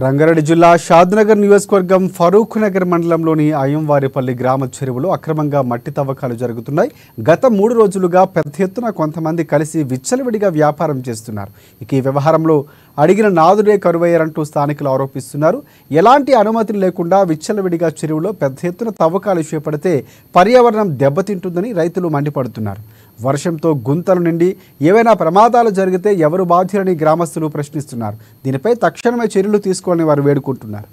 రంగారెడ్డి జిల్లా షాద్నగర్ నియోజకవర్గం ఫరూక్ నగర్ మండలంలోని అయ్యంవారిపల్లి గ్రామ చెరువులో అక్రమంగా మట్టి తవ్వకాలు జరుగుతున్నాయి. గత 3 రోజులుగా పెద్ద ఎత్తున కొంతమంది కలిసి విచ్చలవిడిగా వ్యాపారం చేస్తున్నారు. ఇక ఈ వ్యవహారంలో అడిగిన నాదుడే కరువయ్యారంటూ స్థానికులు ఆరోపిస్తున్నారు. ఎలాంటి అనుమతులు లేకుండా విచ్చలవిడిగా చెరువులో పెద్ద ఎత్తున తవ్వకాలు చేపడితే పర్యావరణం దెబ్బతింటుందని రైతులు మండిపడుతున్నారు. వర్షంతో గుంతలు నిండి ఏవైనా ప్రమాదాలు జరిగితే ఎవరు బాధ్యులని గ్రామస్తులు ప్రశ్నిస్తున్నారు. దీనిపై తక్షణమే చర్యలు తీసుకోవాలని వారు వేడుకుంటున్నారు.